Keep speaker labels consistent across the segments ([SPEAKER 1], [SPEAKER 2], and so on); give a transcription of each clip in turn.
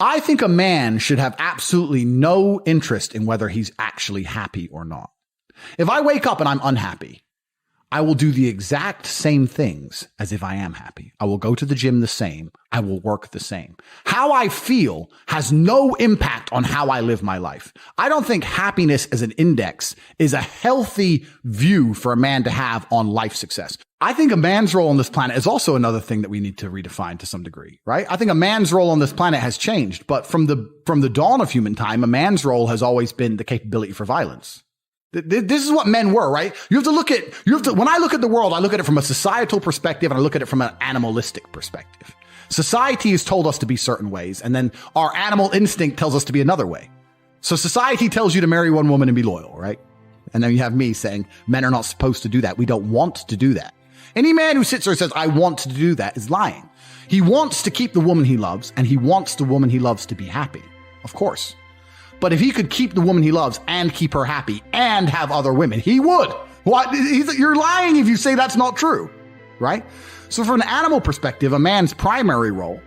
[SPEAKER 1] I think a man should have absolutely no interest in whether he's actually happy or not. If I wake up and I'm unhappy, I will do the exact same things as if I am happy. I will go to the gym the same. I will work the same. How I feel has no impact on how I live my life. I don't think happiness as an index is a healthy view for a man to have on life success. I think a man's role on this planet is also another thing that we need to redefine to some degree, right? I think a man's role on this planet has changed, but from the dawn of human time, a man's role has always been the capability for violence. This is what men were, right? When I look at the world, I look at it from a societal perspective and I look at it from an animalistic perspective. Society has told us to be certain ways, and then our animal instinct tells us to be another way. So society tells you to marry one woman and be loyal, right? And then you have me saying men are not supposed to do that. We don't want to do that. Any man who sits there and says, I want to do that is lying. He wants to keep the woman he loves, and he wants the woman he loves to be happy. Of course. But if he could keep the woman he loves and keep her happy and have other women, he would. What? You're lying if you say that's not true, right? So from an animal perspective, a man's primary role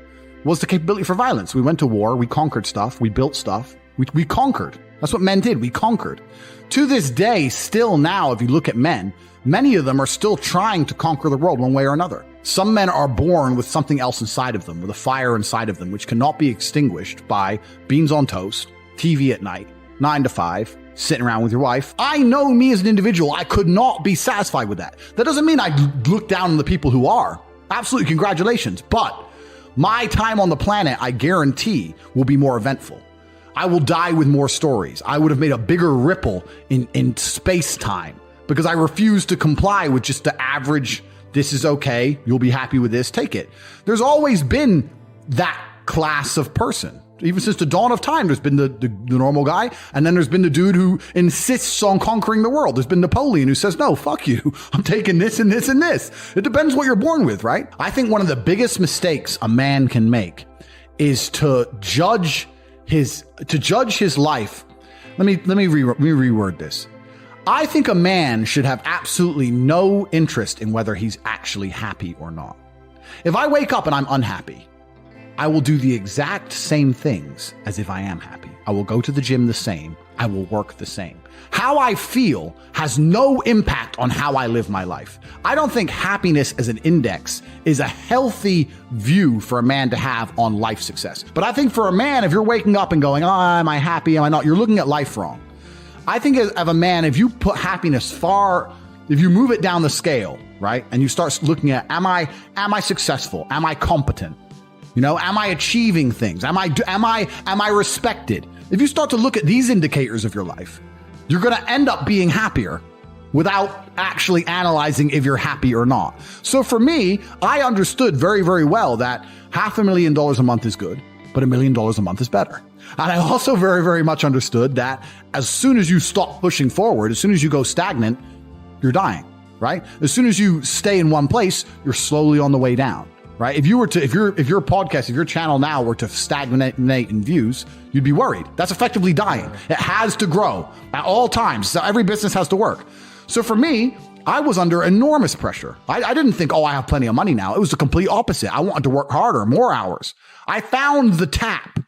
[SPEAKER 1] was the capability for violence. We went to war. We conquered stuff. We built stuff. We conquered. That's what men did. We conquered. To this day, still now, if you look at men, many of them are still trying to conquer the world one way or another. Some men are born with something else inside of them, with a fire inside of them, which cannot be extinguished by beans on toast, TV at night, 9 to 5, sitting around with your wife. I know me as an individual, I could not be satisfied with that. That doesn't mean I look down on the people who are. Absolutely, congratulations. But my time on the planet, I guarantee, will be more eventful. I will die with more stories. I would have made a bigger ripple in space-time because I refuse to comply with just the average, this is okay, you'll be happy with this, take it. There's always been that class of person. Even since the dawn of time, there's been the normal guy, and then there's been the dude who insists on conquering the world. There's been Napoleon who says, no, fuck you. I'm taking this and this and this. It depends what you're born with, right? I think one of the biggest mistakes a man can make is to judge his life. Let me reword this. I think a man should have absolutely no interest in whether he's actually happy or not. If I wake up and I'm unhappy, I will do the exact same things as if I am happy. I will go to the gym the same. I will work the same. How I feel has no impact on how I live my life. I don't think happiness as an index is a healthy view for a man to have on life success. But I think for a man, if you're waking up and going, am I happy? Am I not? You're looking at life wrong. I think of a man, if you put happiness if you move it down the scale, right? And you start looking at, am I successful? Am I competent? Am I achieving things? Am I respected? If you start to look at these indicators of your life, you're going to end up being happier without actually analyzing if you're happy or not. So for me, I understood very, very well that $500,000 a month is good, but $1 million a month is better. And I also very, very much understood that as soon as you stop pushing forward, as soon as you go stagnant, you're dying, right? As soon as you stay in one place, you're slowly on the way down. Right? If your podcast, if your channel now were to stagnate in views, you'd be worried. That's effectively dying. It has to grow at all times. So every business has to work. So for me, I was under enormous pressure. I didn't think, I have plenty of money now. It was the complete opposite. I wanted to work harder, more hours. I found the tap.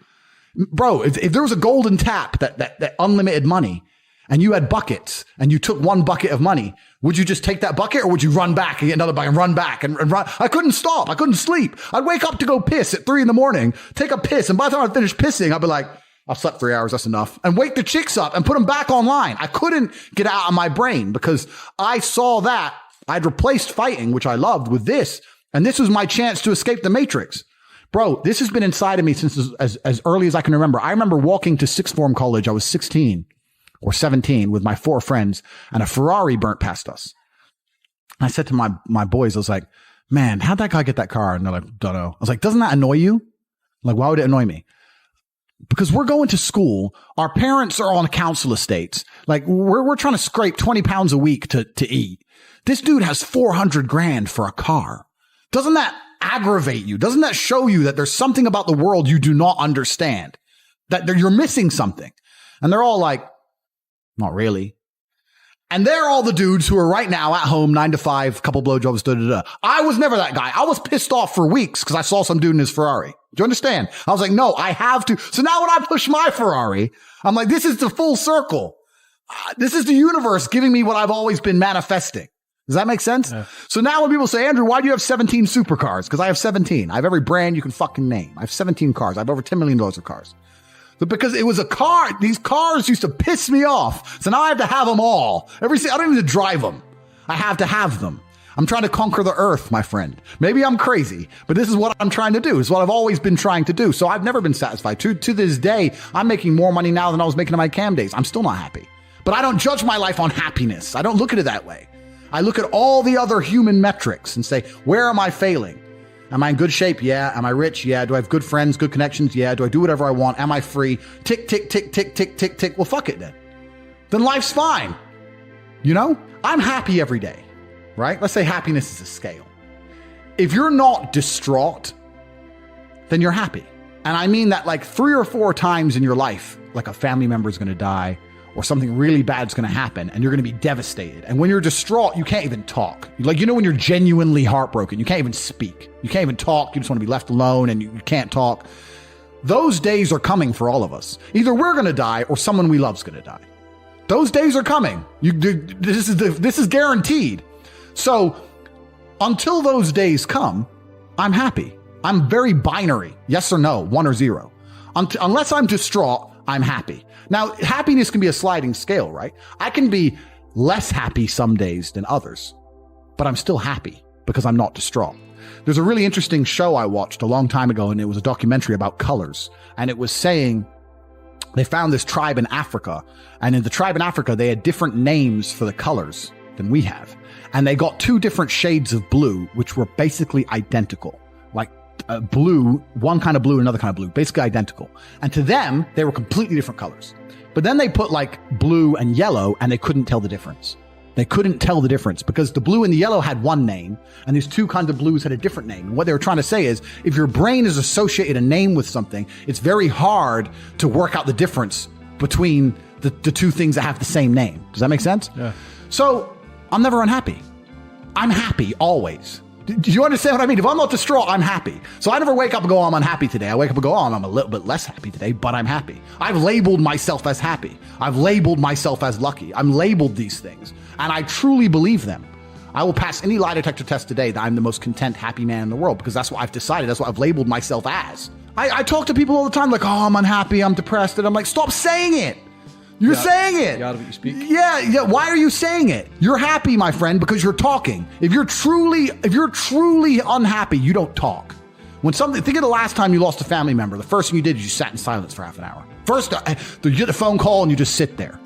[SPEAKER 1] Bro, if there was a golden tap that unlimited money, and you had buckets and you took one bucket of money, would you just take that bucket or would you run back and get another bucket and run back and run? I couldn't stop. I couldn't sleep. I'd wake up to go piss at 3 a.m, take a piss. And by the time I finished pissing, I'd be like, I've slept 3 hours. That's enough. And wake the chicks up and put them back online. I couldn't get out of my brain because I saw that I'd replaced fighting, which I loved, with this. And this was my chance to escape the matrix. Bro, this has been inside of me since as early as I can remember. I remember walking to sixth form college. I was 16. Or 17 with my 4 friends, and a Ferrari burnt past us. I said to my boys, I was like, man, how'd that guy get that car? And they're like, don't know. I was like, doesn't that annoy you? Like, why would it annoy me? Because we're going to school. Our parents are on council estates. Like, we're trying to scrape 20 pounds a week to eat. This dude has 400 grand for a car. Doesn't that aggravate you? Doesn't that show you that there's something about the world you do not understand? That you're missing something? And they're all like, not really. And they're all the dudes who are right now at home, 9 to 5, couple blowjobs, I was never that guy. I was pissed off for weeks because I saw some dude in his Ferrari. Do you understand? I was like, no, I have to. So now when I push my Ferrari, I'm like, this is the full circle. This is the universe giving me what I've always been manifesting. Does that make sense? Yeah. So now when people say, Andrew, why do you have 17 supercars? Because I have 17. I have every brand you can fucking name. I have 17 cars. I have over $10 million of cars. But because it was a car, these cars used to piss me off. So now I have to have them all. I don't even drive them. I have to have them. I'm trying to conquer the earth, my friend. Maybe I'm crazy, but this is what I'm trying to do. It's what I've always been trying to do. So I've never been satisfied. To this day, I'm making more money now than I was making in my cam days. I'm still not happy. But I don't judge my life on happiness. I don't look at it that way. I look at all the other human metrics and say, where am I failing? Am I in good shape? Yeah. Am I rich? Yeah. Do I have good friends, good connections? Yeah. Do I do whatever I want? Am I free? Tick, tick, tick, tick, tick, tick, tick. Well, fuck it then. Then life's fine. You know, I'm happy every day, right? Let's say happiness is a scale. If you're not distraught, then you're happy. And I mean that like 3 or 4 times in your life, like a family member is going to die, or something really bad's going to happen and you're going to be devastated. And when you're distraught, you can't even talk. Like, you know, when you're genuinely heartbroken, you can't even speak. You can't even talk. You just want to be left alone and you can't talk. Those days are coming for all of us. Either we're going to die or someone we love is going to die. Those days are coming. This is guaranteed. So until those days come, I'm happy. I'm very binary. Yes or no, 1 or 0. Unless I'm distraught, I'm happy. Now, happiness can be a sliding scale, right? I can be less happy some days than others, but I'm still happy because I'm not distraught. There's a really interesting show I watched a long time ago, and it was a documentary about colors. And it was saying they found this tribe in Africa, and in the tribe in Africa, they had different names for the colors than we have. And they got 2 different shades of blue, which were basically identical. Like blue, one kind of blue, another kind of blue, basically identical. And to them, they were completely different colors. But then they put like blue and yellow and they couldn't tell the difference. They couldn't tell the difference because the blue and the yellow had one name and these 2 kinds of blues had a different name. And what they were trying to say is if your brain is associated a name with something, it's very hard to work out the difference between the 2 things that have the same name. Does that make sense? Yeah. So I'm never unhappy. I'm happy always. Do you understand what I mean? If I'm not distraught, I'm happy. So I never wake up and go, oh, I'm unhappy today. I wake up and go, oh, I'm a little bit less happy today, but I'm happy. I've labeled myself as happy. I've labeled myself as lucky. I'm labeled these things, and I truly believe them. I will pass any lie detector test today that I'm the most content, happy man in the world because that's what I've decided. That's what I've labeled myself as. I talk to people all the time like, oh, I'm unhappy, I'm depressed. And I'm like, stop saying it. You're saying it.
[SPEAKER 2] Out of what you speak.
[SPEAKER 1] Yeah. Why are you saying it? You're happy, my friend, because you're talking. If you're truly unhappy, you don't talk. Think of the last time you lost a family member. The first thing you did is you sat in silence for half an hour. First, you get a phone call and you just sit there.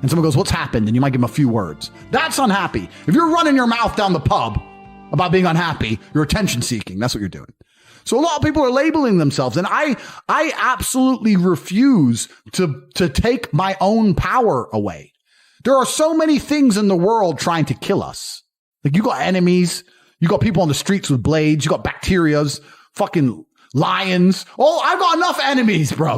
[SPEAKER 1] And someone goes, what's happened? And you might give them a few words. That's unhappy. If you're running your mouth down the pub about being unhappy, you're attention seeking. That's what you're doing. So a lot of people are labeling themselves, and I absolutely refuse to take my own power away. There are so many things in the world trying to kill us. Like, you got enemies, you got people on the streets with blades, you got bacterias, fucking lions. Oh, I've got enough enemies, bro.